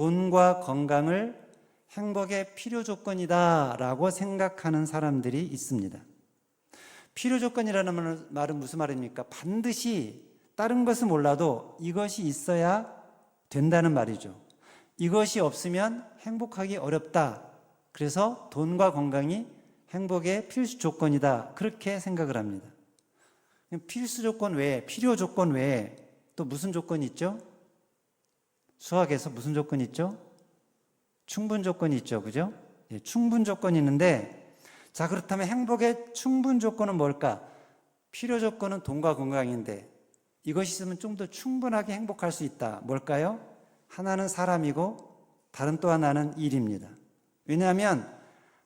돈과 건강을 행복의 필요 조건이다라고 생각하는 사람들이 있습니다. 필요 조건이라는 말은 무슨 말입니까? 반드시 다른 것은 몰라도 이것이 있어야 된다는 말이죠. 이것이 없으면 행복하기 어렵다. 그래서 돈과 건강이 행복의 필수 조건이다. 그렇게 생각을 합니다. 필수 조건 외에, 필요 조건 외에 또 무슨 조건이 있죠? 수학에서 무슨 조건이 있죠? 충분 조건이 있죠. 그죠? 예, 충분 조건이 있는데, 자, 그렇다면 행복의 충분 조건은 뭘까? 필요 조건은 돈과 건강인데 이것이 있으면 좀 더 충분하게 행복할 수 있다. 뭘까요? 하나는 사람이고 다른 또 하나는 일입니다. 왜냐하면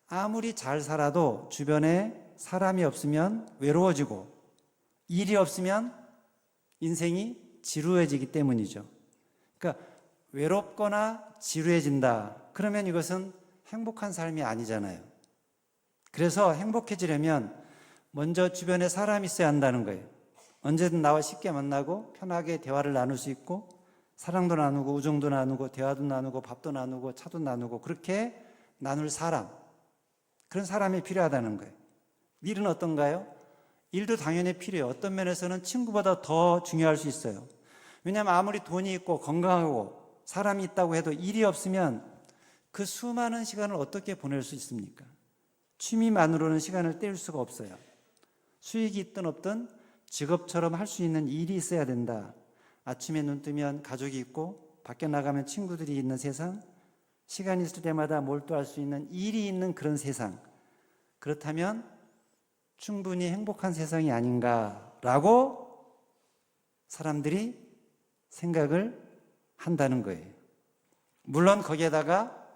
아무리 잘 살아도 주변에 사람이 없으면 외로워지고 일이 없으면 인생이 지루해지기 때문이죠. 그러니까 외롭거나 지루해진다. 그러면 이것은 행복한 삶이 아니잖아요. 그래서 행복해지려면 먼저 주변에 사람이 있어야 한다는 거예요. 언제든 나와 쉽게 만나고 편하게 대화를 나눌 수 있고 사랑도 나누고 우정도 나누고 대화도 나누고 밥도 나누고 차도 나누고 그렇게 나눌 사람, 그런 사람이 필요하다는 거예요. 일은 어떤가요? 일도 당연히 필요해요. 어떤 면에서는 친구보다 더 중요할 수 있어요. 왜냐하면 아무리 돈이 있고 건강하고 사람이 있다고 해도 일이 없으면 그 수많은 시간을 어떻게 보낼 수 있습니까? 취미만으로는 시간을 때울 수가 없어요. 수익이 있든 없든 직업처럼 할 수 있는 일이 있어야 된다. 아침에 눈 뜨면 가족이 있고 밖에 나가면 친구들이 있는 세상, 시간 있을 때마다 몰두할 수 있는 일이 있는 그런 세상, 그렇다면 충분히 행복한 세상이 아닌가라고 사람들이 생각을 한다는 거예요. 물론 거기에다가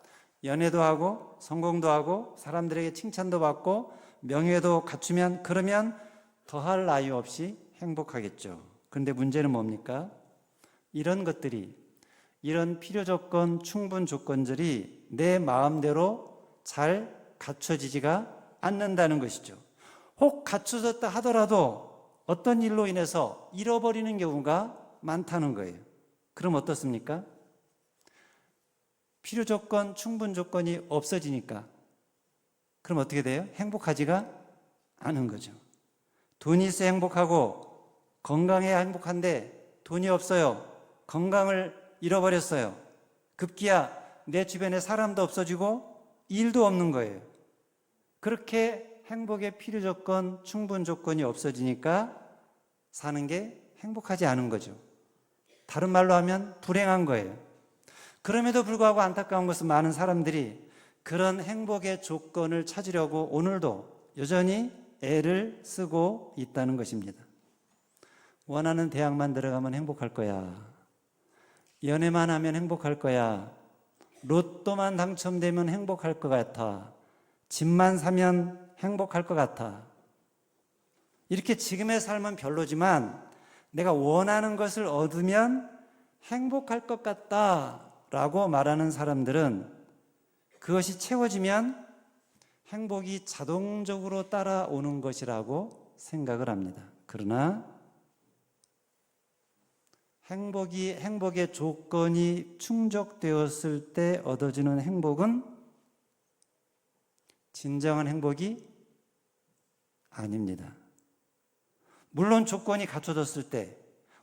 연애도 하고 성공도 하고 사람들에게 칭찬도 받고 명예도 갖추면 그러면 더할 나위 없이 행복하겠죠. 그런데 문제는 뭡니까? 이런 것들이, 이런 필요 조건, 충분 조건들이 내 마음대로 잘 갖춰지지가 않는다는 것이죠. 혹 갖춰졌다 하더라도 어떤 일로 인해서 잃어버리는 경우가 많다는 거예요. 그럼 어떻습니까? 필요 조건, 충분 조건이 없어지니까 그럼 어떻게 돼요? 행복하지가 않은 거죠. 돈이 있어야 행복하고 건강해야 행복한데 돈이 없어요. 건강을 잃어버렸어요. 급기야 내 주변에 사람도 없어지고 일도 없는 거예요. 그렇게 행복의 필요 조건, 충분 조건이 없어지니까 사는 게 행복하지 않은 거죠. 다른 말로 하면 불행한 거예요. 그럼에도 불구하고 안타까운 것은 많은 사람들이 그런 행복의 조건을 찾으려고 오늘도 여전히 애를 쓰고 있다는 것입니다. 원하는 대학만 들어가면 행복할 거야. 연애만 하면 행복할 거야. 로또만 당첨되면 행복할 것 같아. 집만 사면 행복할 것 같아. 이렇게 지금의 삶은 별로지만 내가 원하는 것을 얻으면 행복할 것 같다라고 말하는 사람들은 그것이 채워지면 행복이 자동적으로 따라오는 것이라고 생각을 합니다. 그러나 행복의 조건이 충족되었을 때 얻어지는 행복은 진정한 행복이 아닙니다. 물론 조건이 갖춰졌을 때,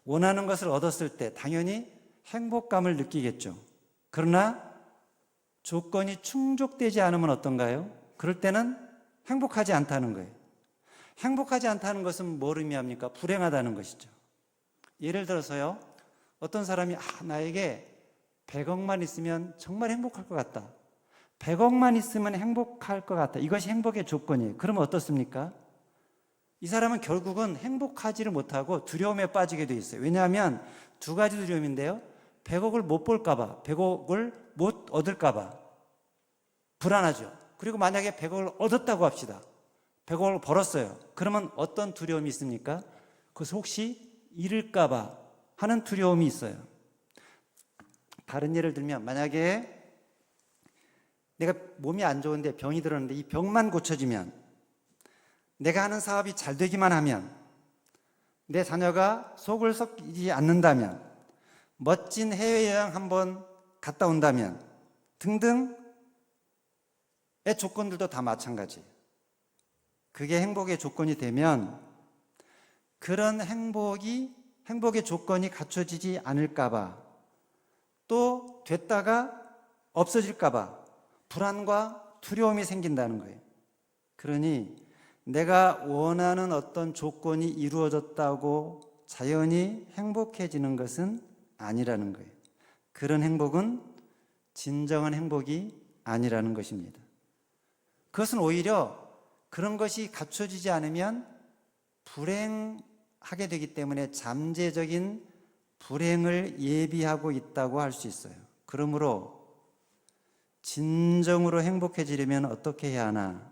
원하는 것을 얻었을 때 당연히 행복감을 느끼겠죠. 그러나 조건이 충족되지 않으면 어떤가요? 그럴 때는 행복하지 않다는 거예요. 행복하지 않다는 것은 뭘 의미합니까? 불행하다는 것이죠. 예를 들어서요, 어떤 사람이 나에게 100억만 있으면 정말 행복할 것 같다. 100억만 있으면 행복할 것 같다. 이것이 행복의 조건이에요. 그러면 어떻습니까? 이 사람은 결국은 행복하지를 못하고 두려움에 빠지게 돼 있어요. 왜냐하면 두 가지 두려움인데요. 100억을 못 볼까 봐, 100억을 못 얻을까 봐 불안하죠. 그리고 만약에 100억을 얻었다고 합시다. 100억을 벌었어요. 그러면 어떤 두려움이 있습니까? 그것을 혹시 잃을까 봐 하는 두려움이 있어요. 다른 예를 들면 만약에 내가 몸이 안 좋은데 병이 들었는데 이 병만 고쳐지면, 내가 하는 사업이 잘 되기만 하면, 내 자녀가 속을 썩이지 않는다면, 멋진 해외여행 한번 갔다 온다면 등등의 조건들도 다 마찬가지예요. 그게 행복의 조건이 되면 그런 행복의 조건이 갖춰지지 않을까봐, 또 됐다가 없어질까봐 불안과 두려움이 생긴다는 거예요. 그러니 내가 원하는 어떤 조건이 이루어졌다고 자연히 행복해지는 것은 아니라는 거예요. 그런 행복은 진정한 행복이 아니라는 것입니다. 그것은 오히려 그런 것이 갖춰지지 않으면 불행하게 되기 때문에 잠재적인 불행을 예비하고 있다고 할 수 있어요. 그러므로 진정으로 행복해지려면 어떻게 해야 하나?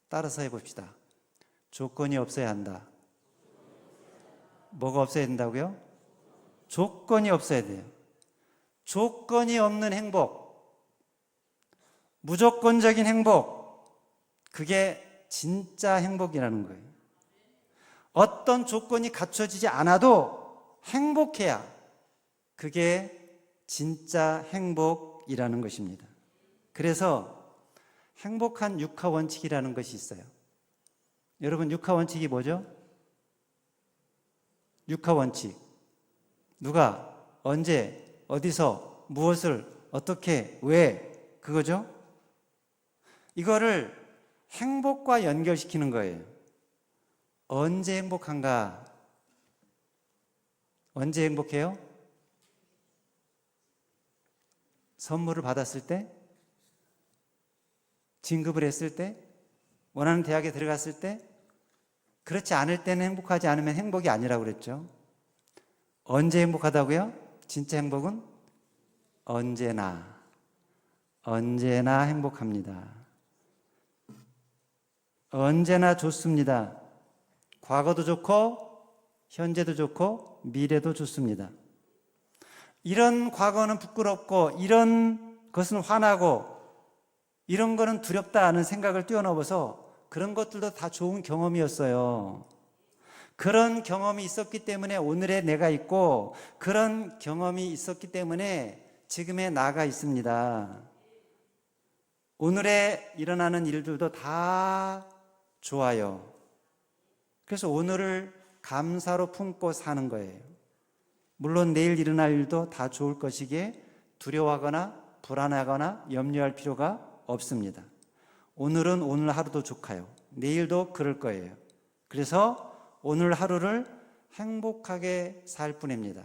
따라서 해봅시다. 조건이 없어야 한다. 뭐가 없어야 된다고요? 조건이 없어야 돼요. 조건이 없는 행복, 무조건적인 행복, 그게 진짜 행복이라는 거예요. 어떤 조건이 갖춰지지 않아도 행복해야 그게 진짜 행복이라는 것입니다. 그래서 행복한 육하 원칙이라는 것이 있어요. 여러분, 육하 원칙이 뭐죠? 육하 원칙. 누가, 언제, 어디서, 무엇을, 어떻게, 왜, 그거죠? 이거를 행복과 연결시키는 거예요. 언제 행복한가? 언제 행복해요? 선물을 받았을 때? 진급을 했을 때? 원하는 대학에 들어갔을 때? 그렇지 않을 때는 행복하지 않으면 행복이 아니라고 그랬죠. 언제 행복하다고요? 진짜 행복은 언제나 행복합니다. 언제나 좋습니다. 과거도 좋고 현재도 좋고 미래도 좋습니다. 이런 과거는 부끄럽고 이런 것은 화나고 이런 거는 두렵다 하는 생각을 뛰어넘어서 그런 것들도 다 좋은 경험이었어요. 그런 경험이 있었기 때문에 오늘의 내가 있고, 그런 경험이 있었기 때문에 지금의 나가 있습니다. 오늘에 일어나는 일들도 다 좋아요. 그래서 오늘을 감사로 품고 사는 거예요. 물론 내일 일어날 일도 다 좋을 것이기에 두려워하거나 불안하거나 염려할 필요가 없습니다. 오늘은 오늘 하루도 좋아요. 내일도 그럴 거예요. 그래서 오늘 하루를 행복하게 살 뿐입니다.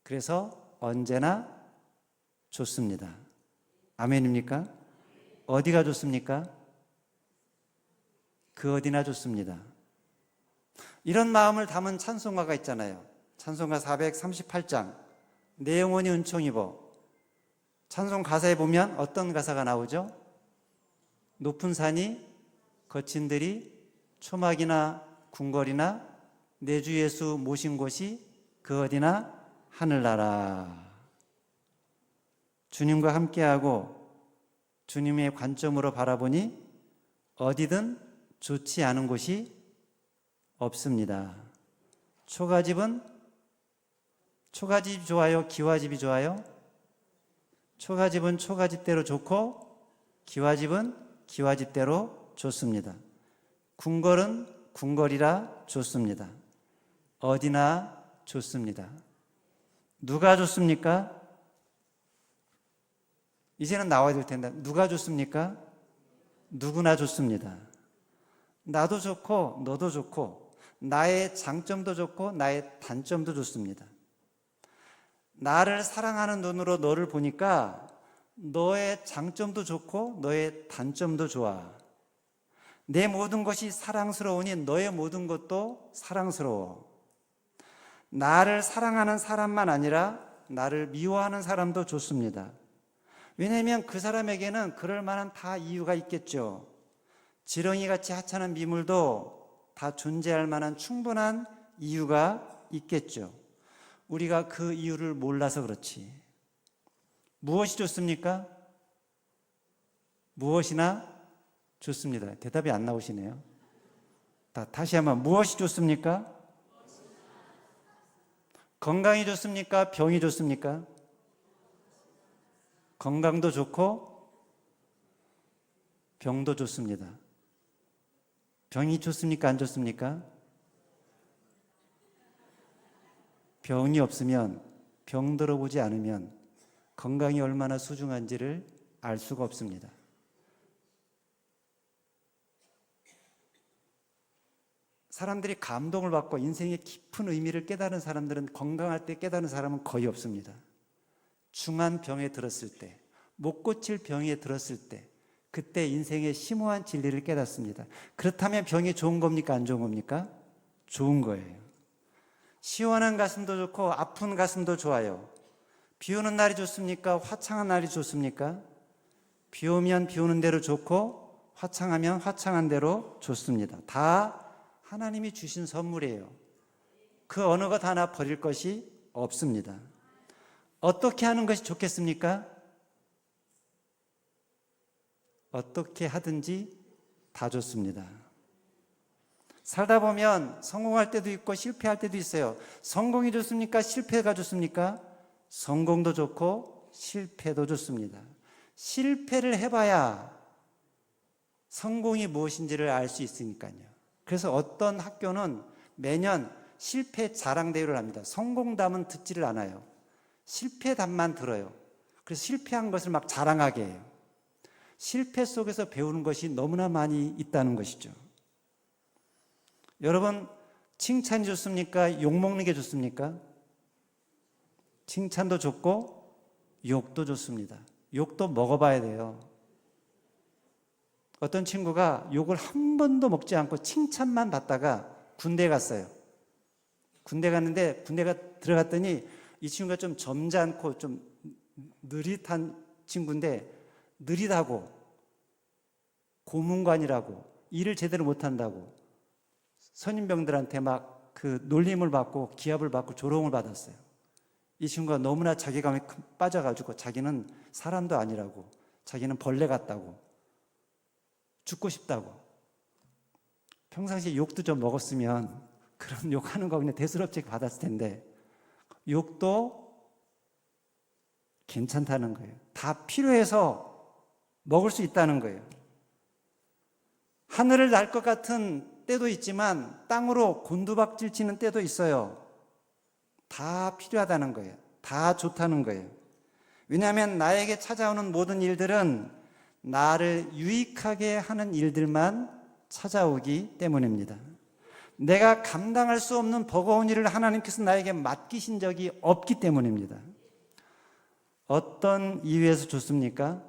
그래서 언제나 좋습니다. 아멘입니까? 어디가 좋습니까? 그 어디나 좋습니다. 이런 마음을 담은 찬송가가 있잖아요. 찬송가 438장 내 영혼이 은총이보. 찬송 가사에 보면 어떤 가사가 나오죠? 높은 산이 거친 들이 초막이나 궁궐이나 내 주 예수 모신 곳이 그 어디나 하늘나라. 주님과 함께하고 주님의 관점으로 바라보니 어디든 좋지 않은 곳이 없습니다. 초가집이 좋아요? 기와집이 좋아요? 초가집은 초가집대로 좋고 기와집은 기와집대로 좋습니다. 궁궐은 궁궐이라 좋습니다. 어디나 좋습니다. 누가 좋습니까? 이제는 나와야 될 텐데 누가 좋습니까? 누구나 좋습니다. 나도 좋고 너도 좋고 나의 장점도 좋고 나의 단점도 좋습니다. 나를 사랑하는 눈으로 너를 보니까 너의 장점도 좋고 너의 단점도 좋아. 내 모든 것이 사랑스러우니 너의 모든 것도 사랑스러워. 나를 사랑하는 사람만 아니라 나를 미워하는 사람도 좋습니다. 왜냐하면 그 사람에게는 그럴 만한 다 이유가 있겠죠. 지렁이같이 하찮은 미물도 다 존재할 만한 충분한 이유가 있겠죠. 우리가 그 이유를 몰라서 그렇지. 무엇이 좋습니까? 무엇이나 좋습니다. 대답이 안 나오시네요. 다시 한번 무엇이 좋습니까? 건강이 좋습니까? 병이 좋습니까? 건강도 좋고 병도 좋습니다. 병이 좋습니까? 안 좋습니까? 병이 없으면, 병 들어보지 않으면 건강이 얼마나 소중한지를 알 수가 없습니다. 사람들이 감동을 받고 인생의 깊은 의미를 깨달은 사람들은, 건강할 때 깨달은 사람은 거의 없습니다. 중한 병에 들었을 때, 못 고칠 병에 들었을 때, 그때 인생의 심오한 진리를 깨닫습니다. 그렇다면 병이 좋은 겁니까? 안 좋은 겁니까? 좋은 거예요. 시원한 가슴도 좋고 아픈 가슴도 좋아요. 비 오는 날이 좋습니까? 화창한 날이 좋습니까? 비 오면 비 오는 대로 좋고 화창하면 화창한 대로 좋습니다. 다 하나님이 주신 선물이에요. 그 어느 것 하나 버릴 것이 없습니다. 어떻게 하는 것이 좋겠습니까? 어떻게 하든지 다 좋습니다. 살다 보면 성공할 때도 있고 실패할 때도 있어요. 성공이 좋습니까? 실패가 좋습니까? 성공도 좋고 실패도 좋습니다. 실패를 해봐야 성공이 무엇인지를 알 수 있으니까요. 그래서 어떤 학교는 매년 실패 자랑대회를 합니다. 성공담은 듣지를 않아요. 실패담만 들어요. 그래서 실패한 것을 막 자랑하게 해요. 실패 속에서 배우는 것이 너무나 많이 있다는 것이죠. 여러분, 칭찬이 좋습니까? 욕먹는 게 좋습니까? 칭찬도 좋고 욕도 좋습니다. 욕도 먹어봐야 돼요. 어떤 친구가 욕을 한 번도 먹지 않고 칭찬만 받다가 군대에 갔어요. 군대 갔는데, 군대가 들어갔더니 이 친구가 좀 점잖고 좀 느릿한 친구인데, 느리다고, 고문관이라고, 일을 제대로 못한다고 선임병들한테 막 그 놀림을 받고 기합을 받고 조롱을 받았어요. 이 친구가 너무나 자괴감에 빠져가지고 자기는 사람도 아니라고, 자기는 벌레 같다고, 죽고 싶다고. 평상시에 욕도 좀 먹었으면 그런 욕하는 거 그냥 대수롭게 받았을 텐데, 욕도 괜찮다는 거예요. 다 필요해서 먹을 수 있다는 거예요. 하늘을 날 것 같은 때도 있지만 땅으로 곤두박질 치는 때도 있어요. 다 필요하다는 거예요. 다 좋다는 거예요. 왜냐하면 나에게 찾아오는 모든 일들은 나를 유익하게 하는 일들만 찾아오기 때문입니다. 내가 감당할 수 없는 버거운 일을 하나님께서 나에게 맡기신 적이 없기 때문입니다. 어떤 이유에서 좋습니까?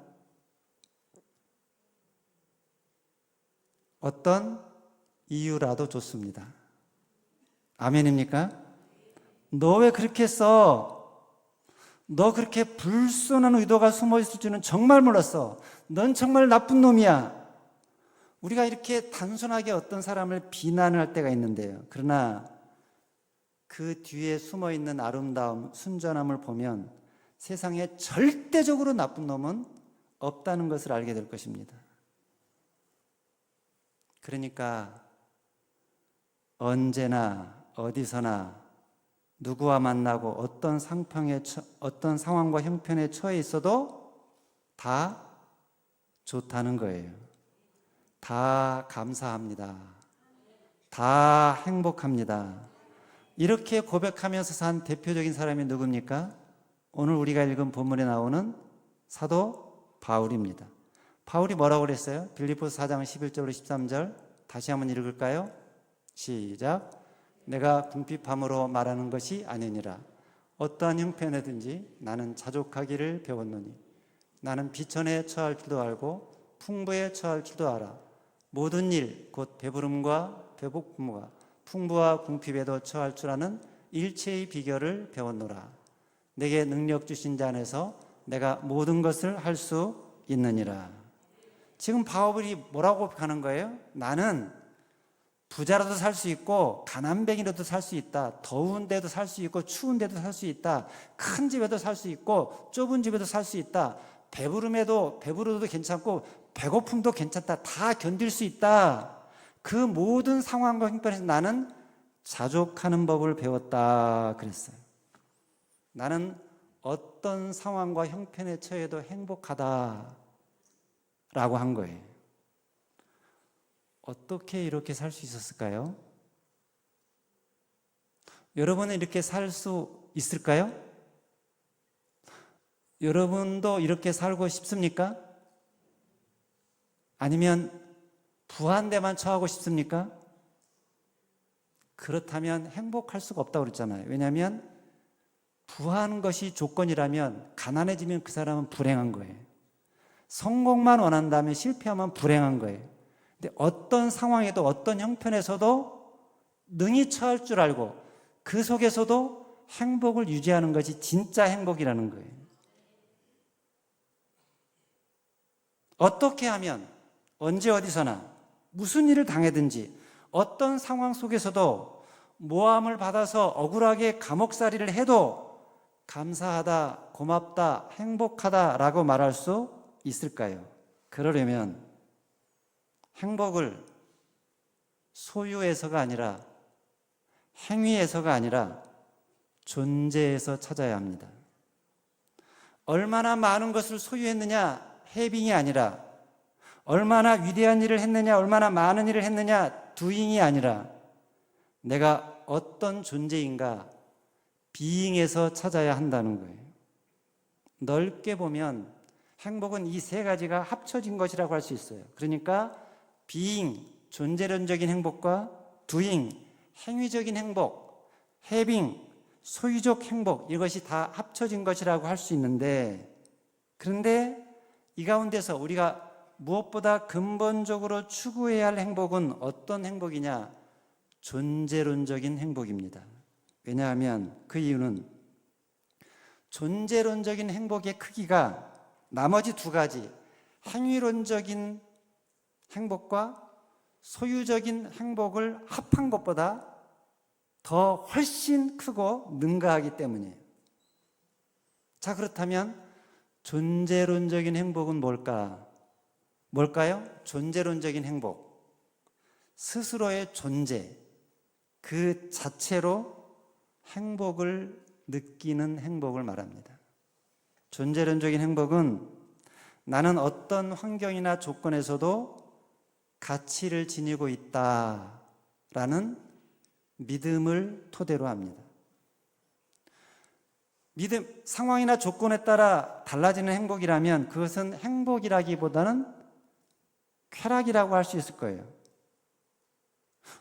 어떤 이유라도 좋습니다. 아멘입니까? 너 왜 그렇게 했어? 너 그렇게 불순한 의도가 숨어 있을 줄은 정말 몰랐어. 넌 정말 나쁜 놈이야. 우리가 이렇게 단순하게 어떤 사람을 비난을 할 때가 있는데요. 그러나 그 뒤에 숨어 있는 아름다움, 순전함을 보면 세상에 절대적으로 나쁜 놈은 없다는 것을 알게 될 것입니다. 그러니까 언제나 어디서나 누구와 만나고 어떤 상황과 형편에 처해 있어도 다 좋다는 거예요. 다 감사합니다. 다 행복합니다. 이렇게 고백하면서 산 대표적인 사람이 누굽니까? 오늘 우리가 읽은 본문에 나오는 사도 바울입니다. 바울이 뭐라고 그랬어요? 빌립보서 4장 11절로 13절 다시 한번 읽을까요? 시작. 내가 궁핍함으로 말하는 것이 아니니라. 어떠한 형편에든지 나는 자족하기를 배웠노니 나는 비천에 처할 줄도 알고 풍부에 처할 줄도 알아. 모든 일 곧 배부름과 배고픔과 풍부와 궁핍에도 처할 줄 아는 일체의 비결을 배웠노라. 내게 능력 주신 자 안에서 내가 모든 것을 할 수 있느니라. 지금 바울이 뭐라고 하는 거예요? 나는 부자라도 살 수 있고 가난뱅이라도 살 수 있다. 더운 데도 살 수 있고 추운 데도 살 수 있다. 큰 집에도 살 수 있고 좁은 집에도 살 수 있다. 배부르도 괜찮고 배고픔도 괜찮다. 다 견딜 수 있다. 그 모든 상황과 형편에서 나는 자족하는 법을 배웠다 그랬어요. 나는 어떤 상황과 형편에 처해도 행복하다라고 한 거예요. 어떻게 이렇게 살 수 있었을까요? 여러분은 이렇게 살 수 있을까요? 여러분도 이렇게 살고 싶습니까? 아니면 부한데만 처하고 싶습니까? 그렇다면 행복할 수가 없다고 그랬잖아요. 왜냐하면 부한 것이 조건이라면 가난해지면 그 사람은 불행한 거예요. 성공만 원한다면 실패하면 불행한 거예요. 근데 어떤 상황에도 어떤 형편에서도 능히 처할 줄 알고 그 속에서도 행복을 유지하는 것이 진짜 행복이라는 거예요. 어떻게 하면 언제 어디서나 무슨 일을 당하든지 어떤 상황 속에서도 모함을 받아서 억울하게 감옥살이를 해도 감사하다, 고맙다, 행복하다라고 말할 수 있을까요? 그러려면 행복을 소유에서가 아니라 행위에서가 아니라 존재에서 찾아야 합니다. 얼마나 많은 것을 소유했느냐 해빙이 아니라 얼마나 위대한 일을 했느냐 얼마나 많은 일을 했느냐 두잉이 아니라 내가 어떤 존재인가 비잉에서 찾아야 한다는 거예요. 넓게 보면 행복은 이 세 가지가 합쳐진 것이라고 할 수 있어요. 그러니까 비잉, 존재론적인 행복과 두잉, 행위적인 행복, 해빙, 소유적 행복, 이것이 다 합쳐진 것이라고 할 수 있는데, 그런데 이 가운데서 우리가 무엇보다 근본적으로 추구해야 할 행복은 어떤 행복이냐? 존재론적인 행복입니다. 왜냐하면 그 이유는 존재론적인 행복의 크기가 나머지 두 가지 행위론적인 행복과 소유적인 행복을 합한 것보다 더 훨씬 크고 능가하기 때문이에요. 자, 그렇다면 존재론적인 행복은 뭘까요? 존재론적인 행복. 스스로의 존재, 그 자체로 행복을 느끼는 행복을 말합니다. 존재론적인 행복은 나는 어떤 환경이나 조건에서도 가치를 지니고 있다라는 믿음을 토대로 합니다. 상황이나 조건에 따라 달라지는 행복이라면 그것은 행복이라기보다는 쾌락이라고 할 수 있을 거예요.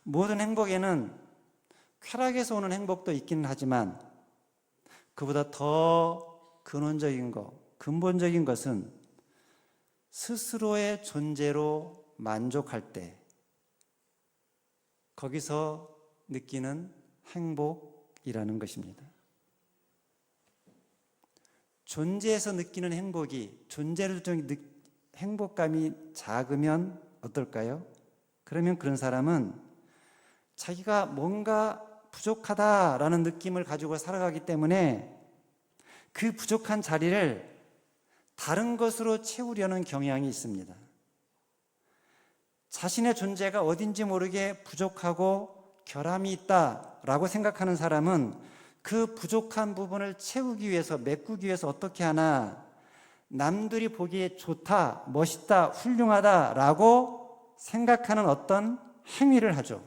모든 행복에는 쾌락에서 오는 행복도 있기는 하지만 그보다 더 근원적인 것, 근본적인 것은 스스로의 존재로 만족할 때 거기서 느끼는 행복이라는 것입니다. 존재에서 느끼는 행복이 존재로적인 행복감이 작으면 어떨까요? 그러면 그런 사람은 자기가 뭔가 부족하다라는 느낌을 가지고 살아가기 때문에 그 부족한 자리를 다른 것으로 채우려는 경향이 있습니다. 자신의 존재가 어딘지 모르게 부족하고 결함이 있다라고 생각하는 사람은 그 부족한 부분을 채우기 위해서, 메꾸기 위해서 어떻게 하나? 남들이 보기에 좋다, 멋있다, 훌륭하다라고 생각하는 어떤 행위를 하죠.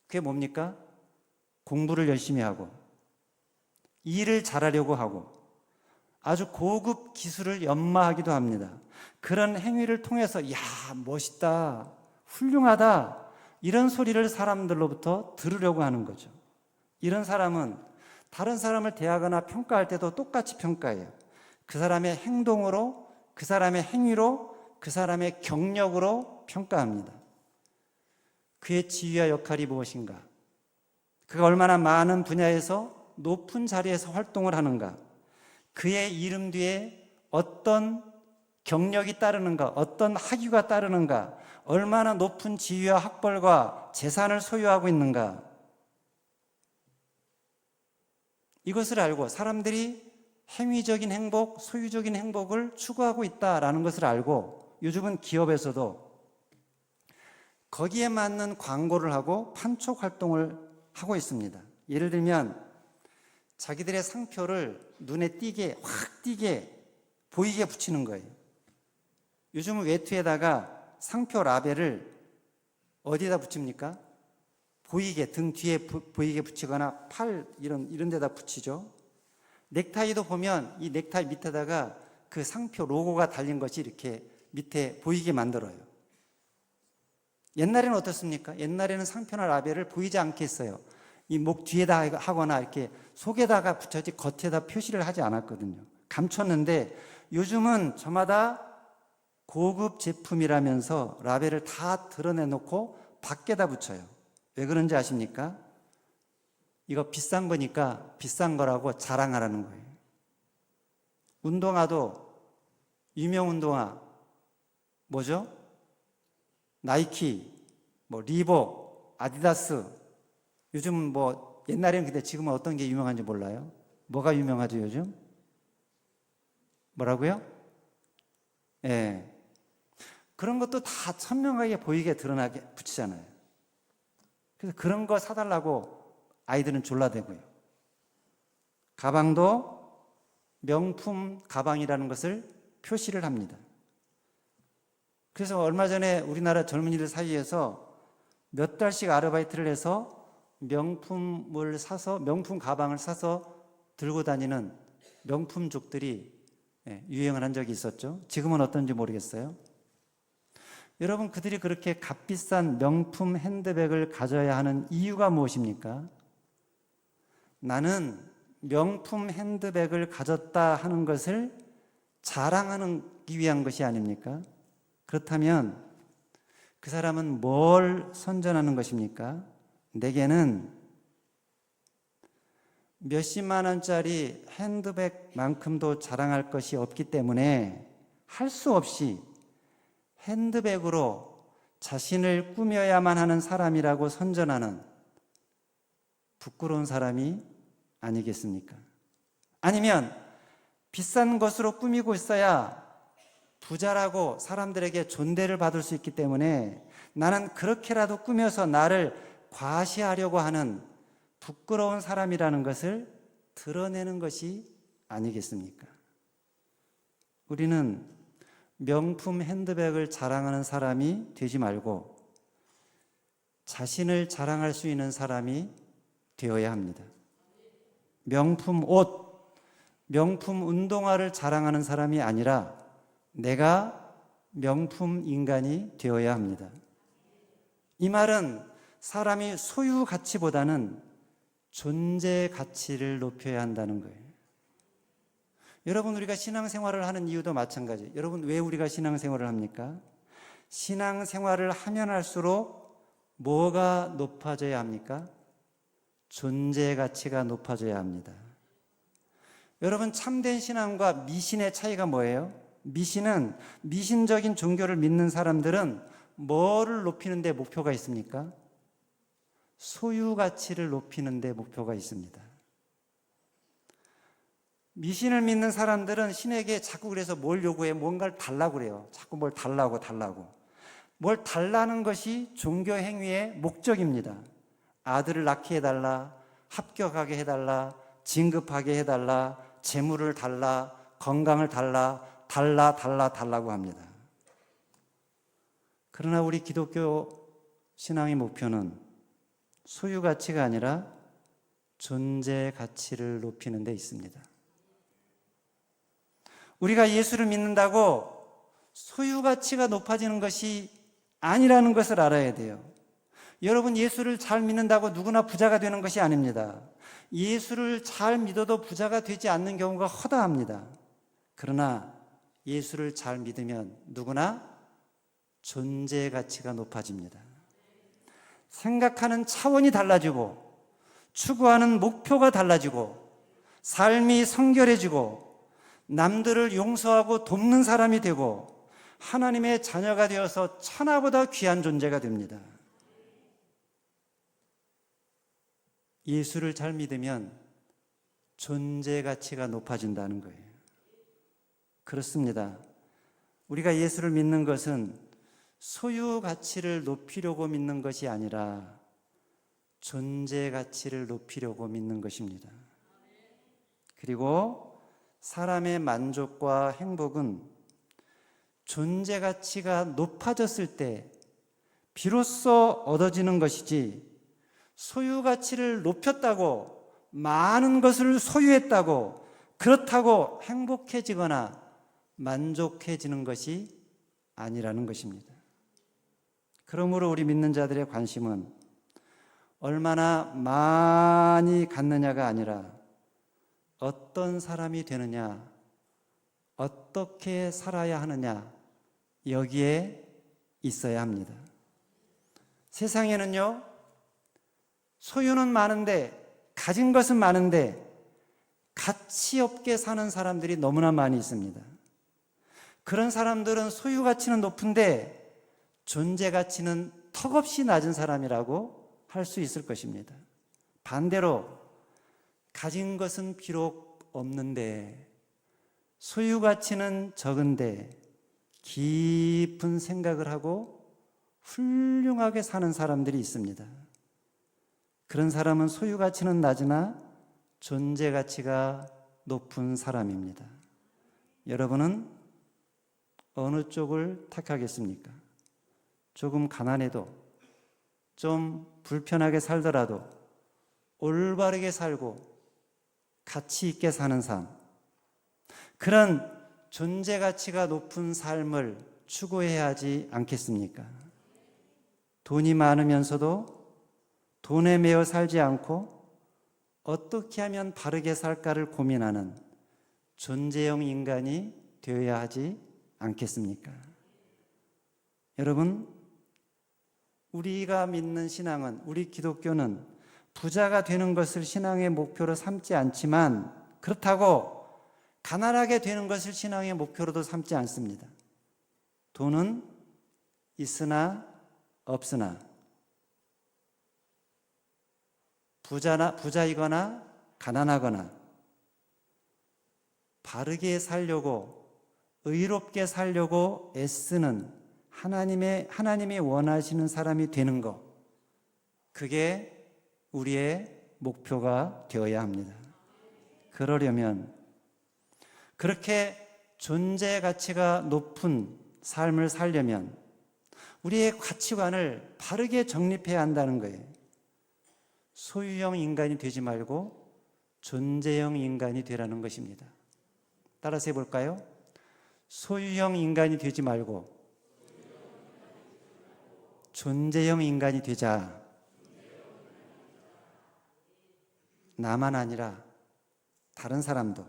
그게 뭡니까? 공부를 열심히 하고 일을 잘하려고 하고 아주 고급 기술을 연마하기도 합니다. 그런 행위를 통해서 야, 멋있다, 훌륭하다 이런 소리를 사람들로부터 들으려고 하는 거죠. 이런 사람은 다른 사람을 대하거나 평가할 때도 똑같이 평가해요. 그 사람의 행동으로, 그 사람의 행위로, 그 사람의 경력으로 평가합니다. 그의 지위와 역할이 무엇인가? 그가 얼마나 많은 분야에서 높은 자리에서 활동을 하는가? 그의 이름 뒤에 어떤 경력이 따르는가? 어떤 학위가 따르는가? 얼마나 높은 지위와 학벌과 재산을 소유하고 있는가? 이것을 알고 사람들이 행위적인 행복, 소유적인 행복을 추구하고 있다라는 것을 알고 요즘은 기업에서도 거기에 맞는 광고를 하고 판촉 활동을 하고 있습니다. 예를 들면 자기들의 상표를 눈에 띄게, 확 띄게, 보이게 붙이는 거예요. 요즘은 외투에다가 상표 라벨을 어디다 붙입니까? 보이게, 등 뒤에 보이게 붙이거나 팔 이런 데다 붙이죠. 넥타이도 보면 이 넥타이 밑에다가 그 상표 로고가 달린 것이 이렇게 밑에 보이게 만들어요. 옛날에는 어떻습니까? 옛날에는 상표나 라벨을 보이지 않게 했어요. 이 목 뒤에다 하거나 이렇게 속에다가 붙여지 겉에다 표시를 하지 않았거든요. 감췄는데 요즘은 저마다 고급 제품이라면서 라벨을 다 드러내놓고 밖에다 붙여요. 왜 그런지 아십니까? 이거 비싼 거니까 비싼 거라고 자랑하라는 거예요. 운동화도 유명 운동화 뭐죠? 나이키, 뭐 리복, 아디다스. 요즘 뭐 옛날에는 근데 지금은 어떤 게 유명한지 몰라요. 뭐가 유명하죠 요즘? 뭐라고요? 예. 그런 것도 다 선명하게 보이게 드러나게 붙이잖아요. 그래서 그런 거 사달라고 아이들은 졸라대고요. 가방도 명품 가방이라는 것을 표시를 합니다. 그래서 얼마 전에 우리나라 젊은이들 사이에서 몇 달씩 아르바이트를 해서 명품을 사서, 명품 가방을 사서 들고 다니는 명품족들이 유행을 한 적이 있었죠. 지금은 어떤지 모르겠어요. 여러분, 그들이 그렇게 값비싼 명품 핸드백을 가져야 하는 이유가 무엇입니까? 나는 명품 핸드백을 가졌다 하는 것을 자랑하기 위한 것이 아닙니까? 그렇다면 그 사람은 뭘 선전하는 것입니까? 내게는 몇십만 원짜리 핸드백만큼도 자랑할 것이 없기 때문에 할 수 없이 핸드백으로 자신을 꾸며야만 하는 사람이라고 선전하는 부끄러운 사람이 아니겠습니까? 아니면 비싼 것으로 꾸미고 있어야 부자라고 사람들에게 존대를 받을 수 있기 때문에 나는 그렇게라도 꾸며서 나를 과시하려고 하는 부끄러운 사람이라는 것을 드러내는 것이 아니겠습니까? 우리는 명품 핸드백을 자랑하는 사람이 되지 말고 자신을 자랑할 수 있는 사람이 되어야 합니다. 명품 옷, 명품 운동화를 자랑하는 사람이 아니라 내가 명품 인간이 되어야 합니다. 이 말은 사람이 소유 가치보다는 존재 가치를 높여야 한다는 거예요. 여러분, 우리가 신앙생활을 하는 이유도 마찬가지. 여러분, 왜 우리가 신앙생활을 합니까? 신앙생활을 하면 할수록 뭐가 높아져야 합니까? 존재 가치가 높아져야 합니다. 여러분, 참된 신앙과 미신의 차이가 뭐예요? 미신은, 미신적인 종교를 믿는 사람들은 뭐를 높이는 데 목표가 있습니까? 소유 가치를 높이는 데 목표가 있습니다. 미신을 믿는 사람들은 신에게 자꾸 그래서 뭘 요구해? 뭔가를 달라고 그래요. 자꾸 뭘 달라고. 뭘 달라는 것이 종교 행위의 목적입니다. 아들을 낳게 해달라, 합격하게 해달라, 진급하게 해달라, 재물을 달라, 건강을 달라고 합니다. 그러나 우리 기독교 신앙의 목표는 소유 가치가 아니라 존재 가치를 높이는 데 있습니다. 우리가 예수를 믿는다고 소유 가치가 높아지는 것이 아니라는 것을 알아야 돼요. 여러분, 예수를 잘 믿는다고 누구나 부자가 되는 것이 아닙니다. 예수를 잘 믿어도 부자가 되지 않는 경우가 허다합니다. 그러나 예수를 잘 믿으면 누구나 존재 가치가 높아집니다. 생각하는 차원이 달라지고 추구하는 목표가 달라지고 삶이 성결해지고 남들을 용서하고 돕는 사람이 되고 하나님의 자녀가 되어서 천하보다 귀한 존재가 됩니다. 예수를 잘 믿으면 존재 가치가 높아진다는 거예요. 그렇습니다. 우리가 예수를 믿는 것은 소유 가치를 높이려고 믿는 것이 아니라 존재 가치를 높이려고 믿는 것입니다. 그리고 사람의 만족과 행복은 존재 가치가 높아졌을 때 비로소 얻어지는 것이지, 소유 가치를 높였다고, 많은 것을 소유했다고, 그렇다고 행복해지거나 만족해지는 것이 아니라는 것입니다. 그러므로 우리 믿는 자들의 관심은 얼마나 많이 갖느냐가 아니라 어떤 사람이 되느냐, 어떻게 살아야 하느냐, 여기에 있어야 합니다. 세상에는요, 소유는 많은데, 가진 것은 많은데 가치 없게 사는 사람들이 너무나 많이 있습니다. 그런 사람들은 소유 가치는 높은데 존재 가치는 턱없이 낮은 사람이라고 할 수 있을 것입니다. 반대로 가진 것은 비록 없는데 소유 가치는 적은데 깊은 생각을 하고 훌륭하게 사는 사람들이 있습니다. 그런 사람은 소유 가치는 낮으나 존재 가치가 높은 사람입니다. 여러분은 어느 쪽을 택하겠습니까? 조금 가난해도, 좀 불편하게 살더라도 올바르게 살고 가치 있게 사는 삶, 그런 존재 가치가 높은 삶을 추구해야 하지 않겠습니까? 돈이 많으면서도 돈에 매여 살지 않고 어떻게 하면 바르게 살까를 고민하는 존재형 인간이 되어야 하지 않겠습니까? 여러분, 우리가 믿는 신앙은, 우리 기독교는 부자가 되는 것을 신앙의 목표로 삼지 않지만, 그렇다고 가난하게 되는 것을 신앙의 목표로도 삼지 않습니다. 돈은 있으나 없으나, 부자이거나 가난하거나 바르게 살려고, 의롭게 살려고 애쓰는 하나님이 원하시는 사람이 되는 것, 그게 우리의 목표가 되어야 합니다. 그러려면, 그렇게 존재 가치가 높은 삶을 살려면 우리의 가치관을 바르게 정립해야 한다는 거예요. 소유형 인간이 되지 말고 존재형 인간이 되라는 것입니다. 따라서 해볼까요? 소유형 인간이 되지 말고 존재형 인간이 되자. 나만 아니라 다른 사람도,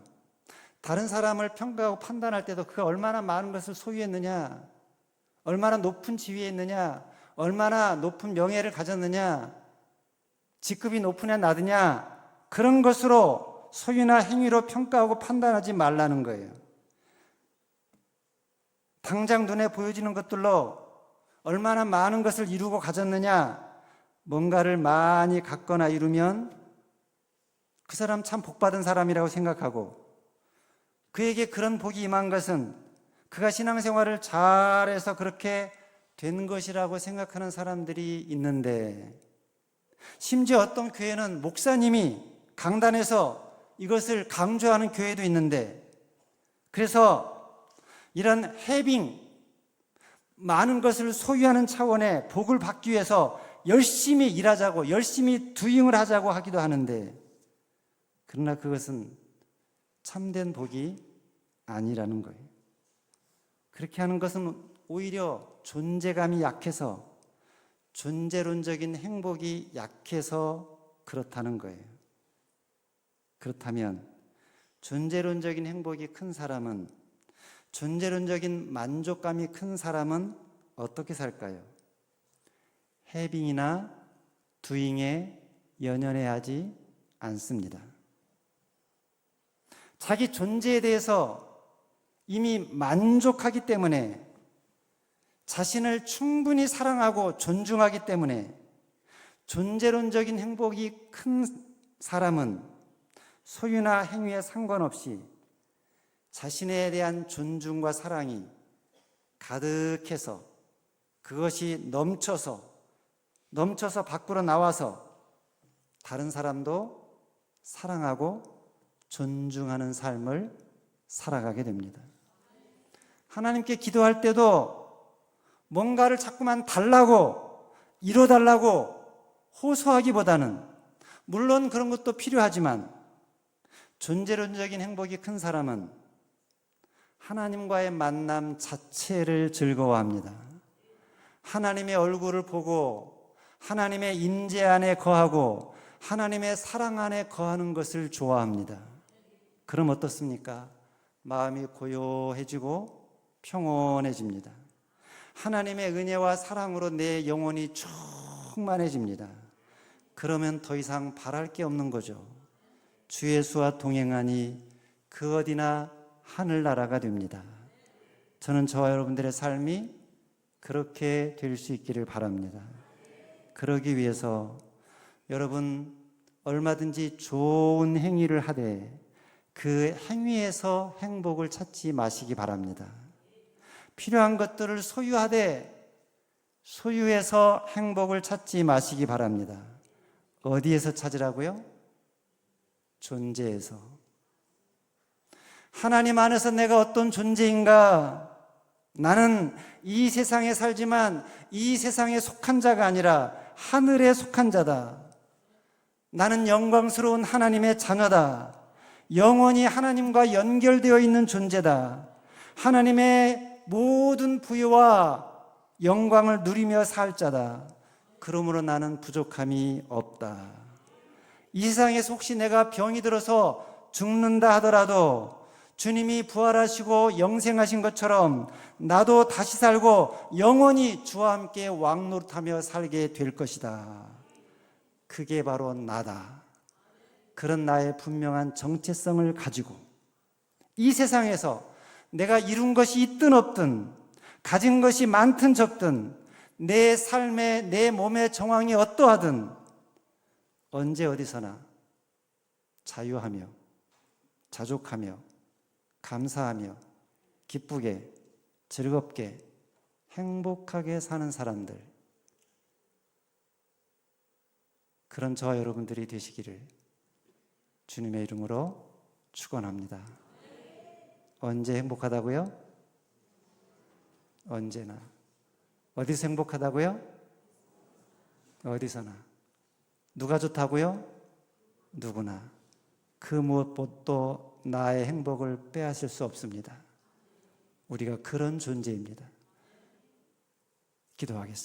다른 사람을 평가하고 판단할 때도 그가 얼마나 많은 것을 소유했느냐, 얼마나 높은 지위에 있느냐, 얼마나 높은 명예를 가졌느냐, 직급이 높으냐 낮으냐, 그런 것으로 소유나 행위로 평가하고 판단하지 말라는 거예요. 당장 눈에 보여지는 것들로 얼마나 많은 것을 이루고 가졌느냐, 뭔가를 많이 갖거나 이루면 그 사람 참 복받은 사람이라고 생각하고, 그에게 그런 복이 임한 것은 그가 신앙생활을 잘해서 그렇게 된 것이라고 생각하는 사람들이 있는데, 심지어 어떤 교회는 목사님이 강단에서 이것을 강조하는 교회도 있는데, 그래서 이런 해빙, 많은 것을 소유하는 차원의 복을 받기 위해서 열심히 일하자고, 열심히 도잉을 하자고 하기도 하는데, 그러나 그것은 참된 복이 아니라는 거예요. 그렇게 하는 것은 오히려 존재감이 약해서, 존재론적인 행복이 약해서 그렇다는 거예요. 그렇다면 존재론적인 행복이 큰 사람은, 존재론적인 만족감이 큰 사람은 어떻게 살까요? 해빙이나 두잉에 연연해하지 않습니다. 자기 존재에 대해서 이미 만족하기 때문에, 자신을 충분히 사랑하고 존중하기 때문에, 존재론적인 행복이 큰 사람은 소유나 행위에 상관없이 자신에 대한 존중과 사랑이 가득해서, 그것이 넘쳐서 밖으로 나와서 다른 사람도 사랑하고 존중하는 삶을 살아가게 됩니다. 하나님께 기도할 때도 뭔가를 자꾸만 달라고, 이뤄달라고 호소하기보다는, 물론 그런 것도 필요하지만 존재론적인 행복이 큰 사람은 하나님과의 만남 자체를 즐거워합니다. 하나님의 얼굴을 보고 하나님의 임재 안에 거하고 하나님의 사랑 안에 거하는 것을 좋아합니다. 그럼 어떻습니까? 마음이 고요해지고 평온해집니다. 하나님의 은혜와 사랑으로 내 영혼이 충만해집니다. 그러면 더 이상 바랄 게 없는 거죠. 주 예수와 동행하니 그 어디나 하늘나라가 됩니다. 저는 저와 여러분들의 삶이 그렇게 될 수 있기를 바랍니다. 그러기 위해서 여러분 얼마든지 좋은 행위를 하되 그 행위에서 행복을 찾지 마시기 바랍니다. 필요한 것들을 소유하되 소유해서 행복을 찾지 마시기 바랍니다. 어디에서 찾으라고요? 존재에서. 하나님 안에서 내가 어떤 존재인가? 나는 이 세상에 살지만 이 세상에 속한 자가 아니라 하늘에 속한 자다. 나는 영광스러운 하나님의 자녀다. 영원히 하나님과 연결되어 있는 존재다. 하나님의 모든 부유와 영광을 누리며 살 자다. 그러므로 나는 부족함이 없다. 이 세상에서 혹시 내가 병이 들어서 죽는다 하더라도 주님이 부활하시고 영생하신 것처럼 나도 다시 살고 영원히 주와 함께 왕노릇하며 살게 될 것이다. 그게 바로 나다. 그런 나의 분명한 정체성을 가지고 이 세상에서 내가 이룬 것이 있든 없든, 가진 것이 많든 적든, 내 삶에 내 몸의 정황이 어떠하든 언제 어디서나 자유하며 자족하며 감사하며 기쁘게 즐겁게 행복하게 사는 사람들, 그런 저와 여러분들이 되시기를 주님의 이름으로 축원합니다. 언제 행복하다고요? 언제나. 어디서 행복하다고요? 어디서나. 누가 좋다고요? 누구나. 그 무엇도 나의 행복을 빼앗을 수 없습니다. 우리가 그런 존재입니다. 기도하겠습니다.